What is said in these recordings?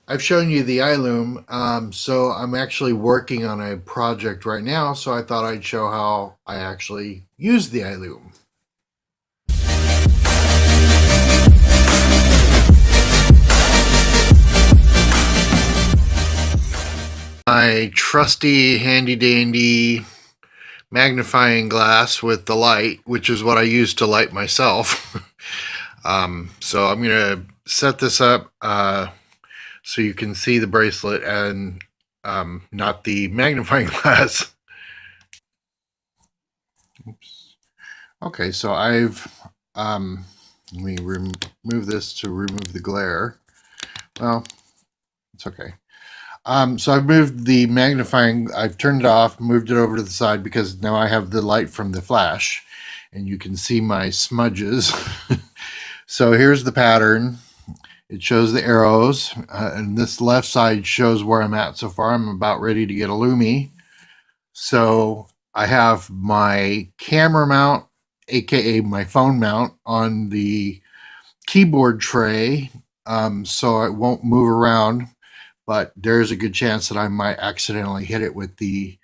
I've shown you the i-Loom, so I'm actually working on a project right now, so I thought I'd show how I actually use the i-Loom. My trusty handy dandy magnifying glass with the light, which is what I use to light myself. So I'm going to set this up so you can see the bracelet and not the magnifying glass. Oops. Okay, so let me remove this to remove the glare. Well, it's okay. So I've moved the magnifying, I've turned it off, moved it over to the side because now I have the light from the flash and you can see my smudges. So here's the pattern. It shows the arrows, and this left side shows where I'm at so far. I'm about ready to get a Lumi. So I have my camera mount, aka my phone mount, on the keyboard tray, so it won't move around. But there's a good chance that I might accidentally hit it with the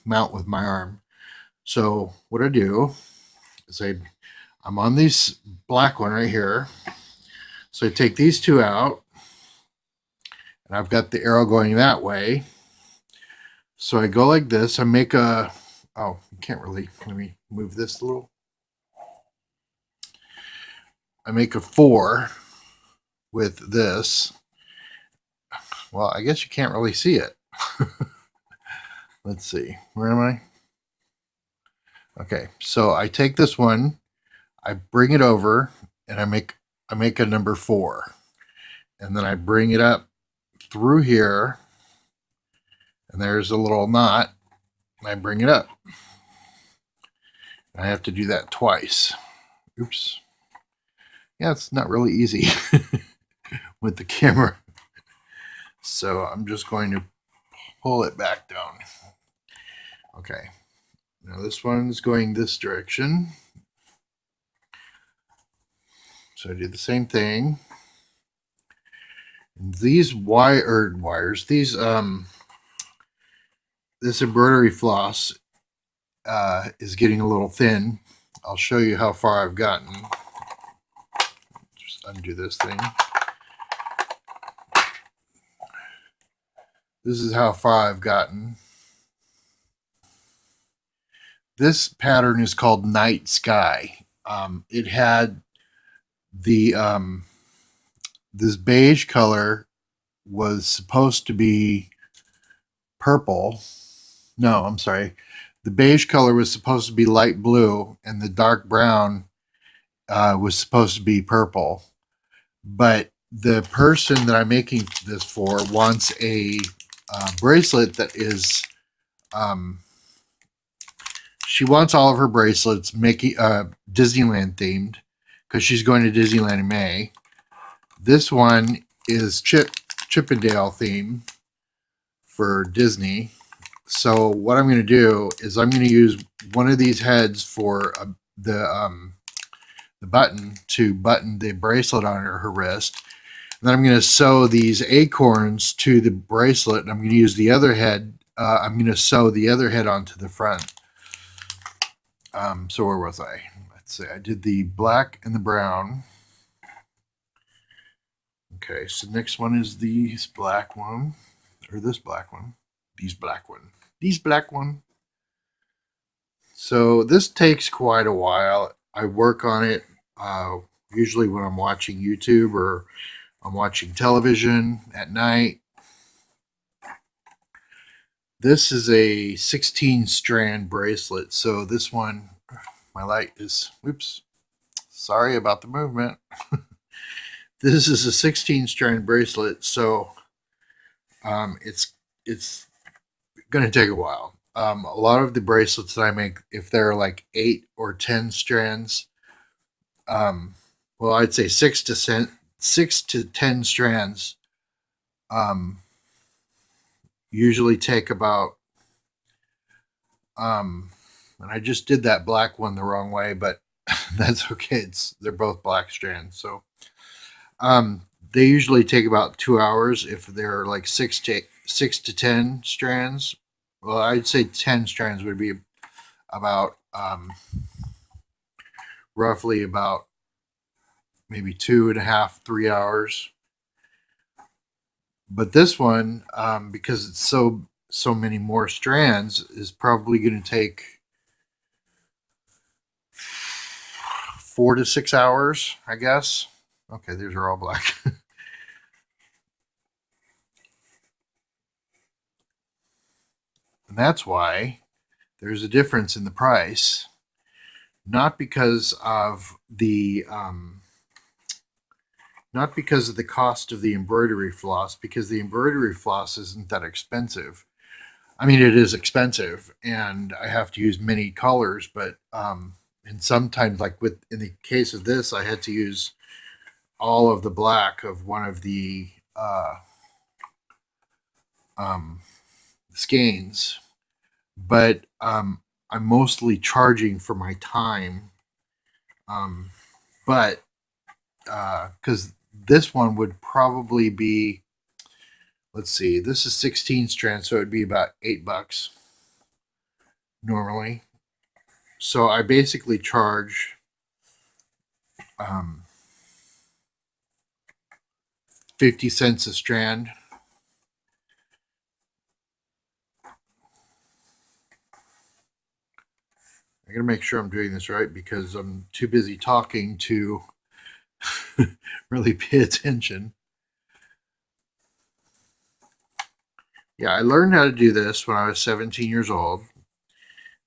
mount with my arm. So what I do is I'm on this black one right here. So I take these two out, and I've got the arrow going that way. So I go like this. I make a, oh, you can't really, let me move this a little. I make a 4 with this. Well, I guess you can't really see it. Let's see. Where am I? Okay, so I take this one, I bring it over, and I make a number 4. And then I bring it up through here, and there's a little knot, and I bring it up. And I have to do that twice. Oops. Yeah, it's not really easy with the camera. So I'm just going to pull it back down. Okay. Now this one's going this direction. So I do the same thing. And these wires, this embroidery floss is getting a little thin. I'll show you how far I've gotten. Just undo this thing. This is how far I've gotten. This pattern is called Night Sky. It had the this beige color was supposed to be purple. No, I'm sorry. The beige color was supposed to be light blue, and the dark brown was supposed to be purple. But the person that I'm making this for wants a bracelet that is. She wants all of her bracelets making Disneyland themed because she's going to Disneyland in May. This one is Chippendale theme for Disney. So what I'm going to do is I'm going to use one of these heads for the button to button the bracelet on her wrist. And then I'm going to sew these acorns to the bracelet, and I'm going to use the other head. I'm going to sew the other head onto the front. So where was I? Let's see. I did the black and the brown. Okay, so next one is this black one, or this black one. These black one. These black one. So this takes quite a while. I work on it usually when I'm watching YouTube or I'm watching television at night. This is a 16 strand bracelet. So this one, my light is, oops, sorry about the movement. This is a 16 strand bracelet. So it's going to take a while. A lot of the bracelets that I make, if they're like 8 or 10 strands, well, I'd say 6 to 10 strands, usually take about, and I just did that black one the wrong way, but that's okay. They're both black strands. So, they usually take about 2 hours if they're like 6 to 10 strands. Well, I'd say 10 strands would be about roughly about maybe 2.5, 3 hours. But this one, because it's so many more strands, is probably going to take 4 to 6 hours, I guess. Okay, these are all black. And that's why there's a difference in the price, not because of the cost of the embroidery floss, because the embroidery floss isn't that expensive. I mean, it is expensive, and I have to use many colors, but and sometimes, like in the case of this, I had to use all of the black of one of the skeins, but I'm mostly charging for my time. But because this one would probably be, let's see, this is 16 strands, so it'd be about $8 normally. So I basically charge 50 cents a strand. I gotta make sure I'm doing this right because I'm too busy talking to really pay attention. Yeah, I learned how to do this when I was 17 years old.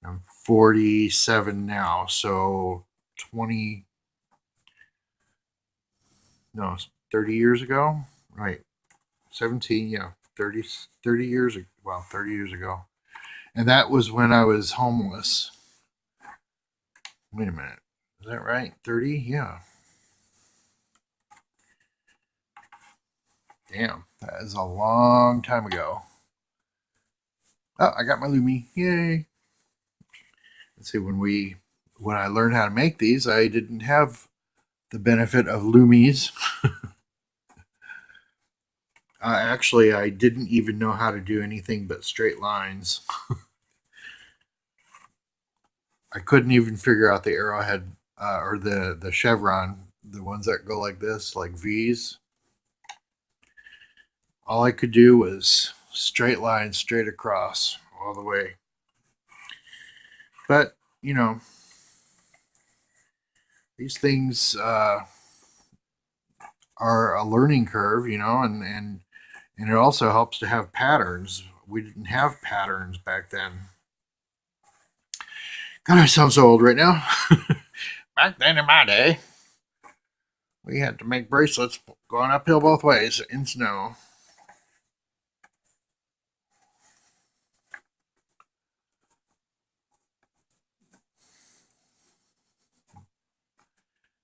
I'm 47 now, so 20, no, 30 years ago, right? 17, yeah, 30 years, well, 30 years ago. And that was when I was homeless. Wait a minute. Is that right? 30? Yeah. Damn, that is a long time ago. Oh, I got my Lumi. Yay. Let's see, when I learned how to make these, I didn't have the benefit of Loomies. Actually, I didn't even know how to do anything but straight lines. I couldn't even figure out the arrowhead or the chevron, the ones that go like this, like V's. All I could do was straight lines straight across all the way. But, these things are a learning curve, and it also helps to have patterns. We didn't have patterns back then. God, I sound so old right now. Back then in my day, we had to make bracelets going uphill both ways in snow.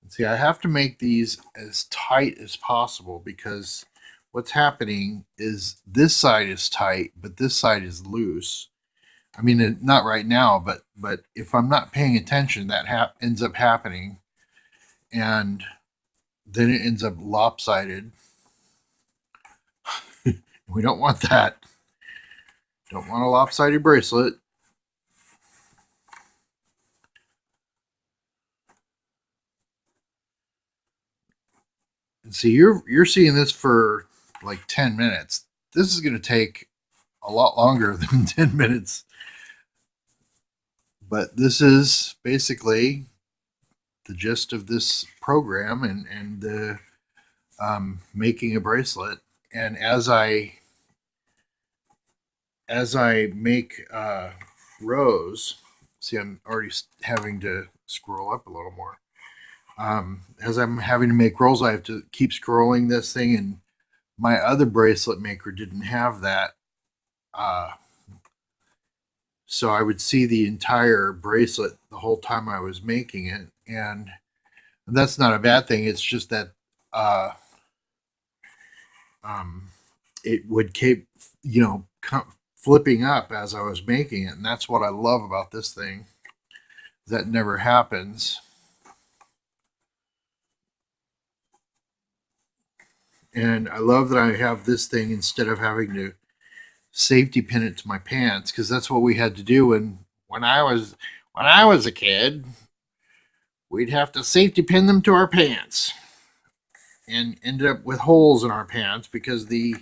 See, I have to make these as tight as possible because what's happening is this side is tight, but this side is loose. I mean, not right now, but if I'm not paying attention, that ends up happening, and then it ends up lopsided. We don't want that. Don't want a lopsided bracelet. And see, you're seeing this for like 10 minutes. This is going to take a lot longer than 10 minutes. But this is basically the gist of this program and the making a bracelet. And as I make rows, see, I'm already having to scroll up a little more. As I'm having to make rolls, I have to keep scrolling this thing, and my other bracelet maker didn't have that. So I would see the entire bracelet the whole time I was making it, and that's not a bad thing. It's just that um, it would keep, flipping up as I was making it, and that's what I love about this thing. That never happens. And I love that I have this thing instead of having to safety pin it to my pants, because that's what we had to do when I was a kid. We'd have to safety pin them to our pants and ended up with holes in our pants because the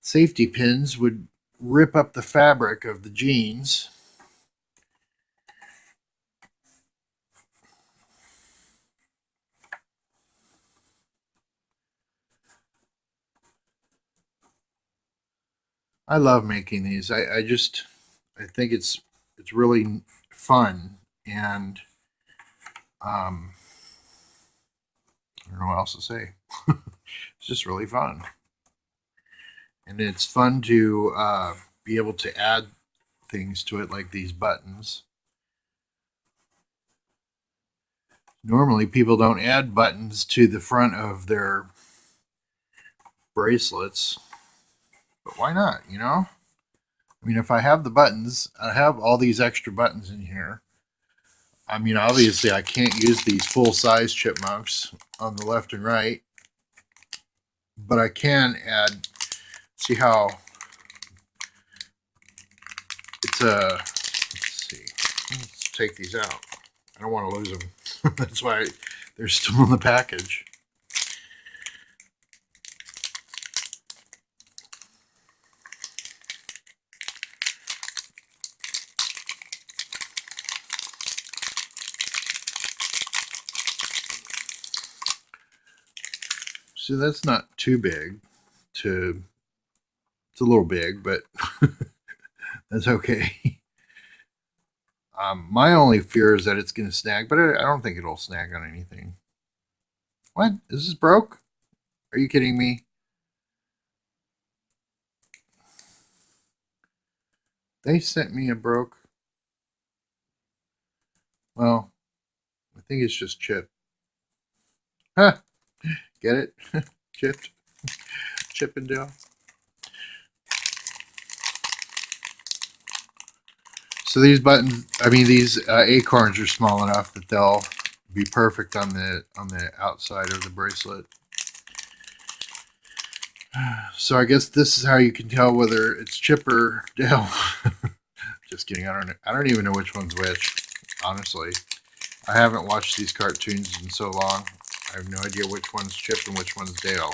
safety pins would rip up the fabric of the jeans. I love making these. I think it's really fun, and I don't know what else to say. It's just really fun, and it's fun to be able to add things to it like these buttons. Normally, people don't add buttons to the front of their bracelets, but why not? I mean, if I have the buttons, I have all these extra buttons in here. I mean, obviously, I can't use these full size chipmunks on the left and right, but I can add. See how it's a. Let's see. Let's take these out. I don't want to lose them. That's why they're still in the package. So that's not too big. It's a little big, but that's okay. My only fear is that it's going to snag, but I don't think it'll snag on anything. What? Is this broke? Are you kidding me? They sent me a broke. Well, I think it's just chipped. Huh? Get it? Chipped? Chippendale? So these buttons, I mean, these acorns are small enough that they'll be perfect on the outside of the bracelet. So I guess this is how you can tell whether it's Chip or Dale. Just kidding. I don't even know which one's which. Honestly, I haven't watched these cartoons in so long. I have no idea which one's Chip and which one's Dale.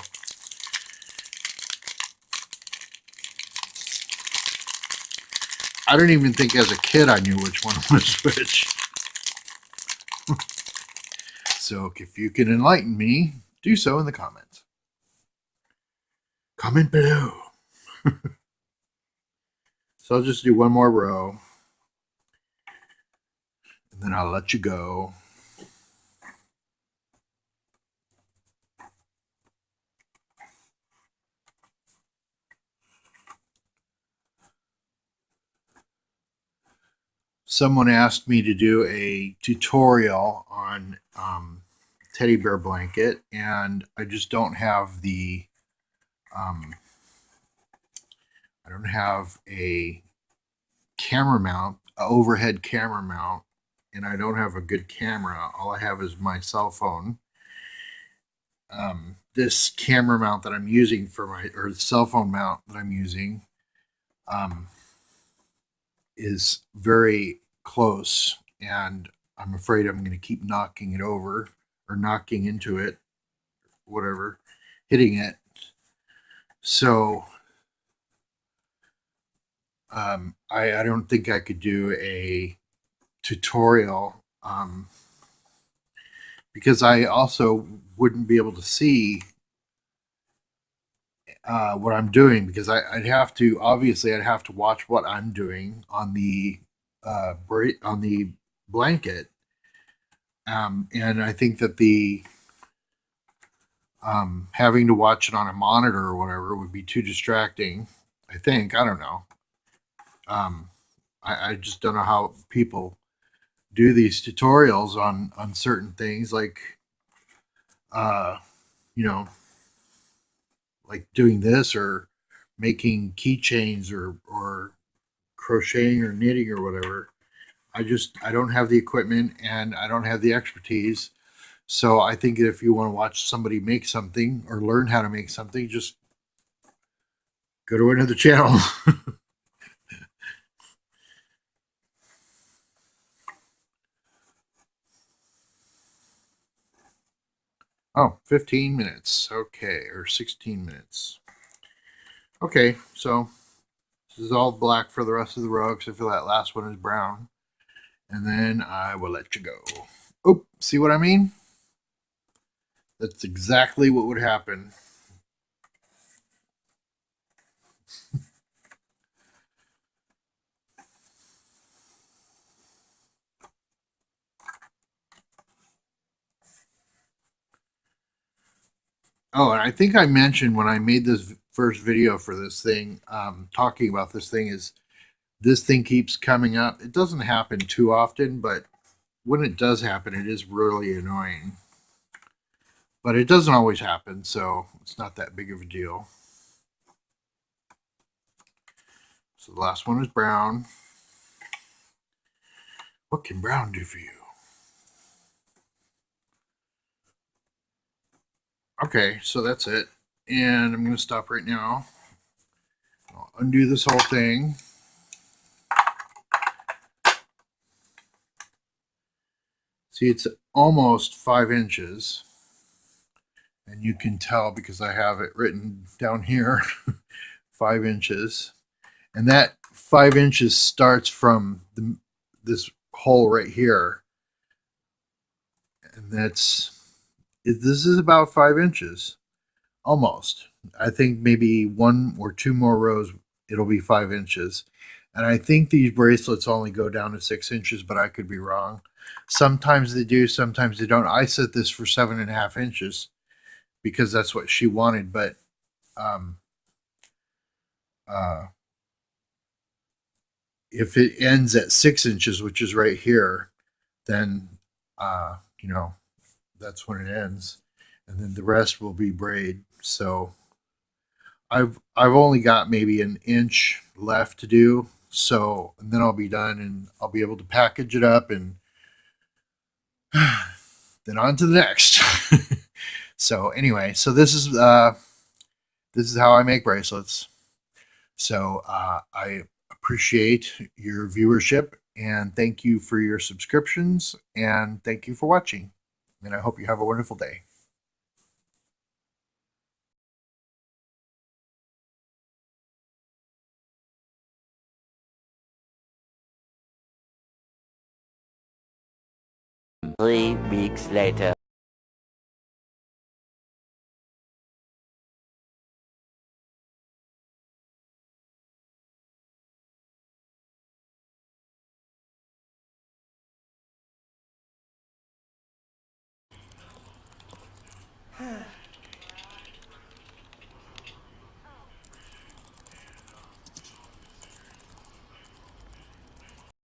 I don't even think as a kid I knew which one was which. So if you can enlighten me, do so in the comments. Comment below. So I'll just do one more row, and then I'll let you go. Someone asked me to do a tutorial on teddy bear blanket, and I just don't have the I don't have a camera mount, a overhead camera mount, and I don't have a good camera. All I have is my cell phone. This camera mount that I'm using or the cell phone mount that I'm using, um, is very close, and I'm afraid I'm going to keep knocking it over or knocking into it, whatever, hitting it. So I don't think I could do a tutorial because I also wouldn't be able to see what I'm doing, because I'd have to, obviously I'd have to watch what I'm doing on the on the blanket, and I think that the having to watch it on a monitor or whatever would be too distracting. I don't know. Um, I just don't know how people do these tutorials on certain things, like uh, you know, like doing this or making keychains or crocheting or knitting or whatever. I don't have the equipment and I don't have the expertise So I think if you want to watch somebody make something or learn how to make something, just go to another channel. Oh, 15 minutes. Okay, or 16 minutes. Okay, so this is all black for the rest of the row except for that last one is brown. And then I will let you go. Oh, see what I mean? That's exactly what would happen. Oh, and I think I mentioned when I made this first video for this thing, talking about this thing, is this thing keeps coming up. It doesn't happen too often, but when it does happen, it is really annoying. But it doesn't always happen, so it's not that big of a deal. So the last one is brown. What can brown do for you? Okay, so that's it. And I'm going to stop right now. I'll undo this whole thing. See, it's almost 5 inches. And you can tell because I have it written down here 5 inches. And that 5 inches starts from this hole right here. And this is about 5 inches. Almost. I think maybe 1 or 2 more rows, it'll be 5 inches. And I think these bracelets only go down to 6 inches, but I could be wrong. Sometimes they do, sometimes they don't. I set this for 7.5 inches because that's what she wanted. But um, uh, if it ends at 6 inches, which is right here, then you know, that's when it ends, and then the rest will be braid. So I've only got maybe an inch left to do. So and then I'll be done, and I'll be able to package it up, and then on to the next. So anyway, so this is how I make bracelets. So I appreciate your viewership and thank you for your subscriptions and thank you for watching. And I hope you have a wonderful day. Three weeks later.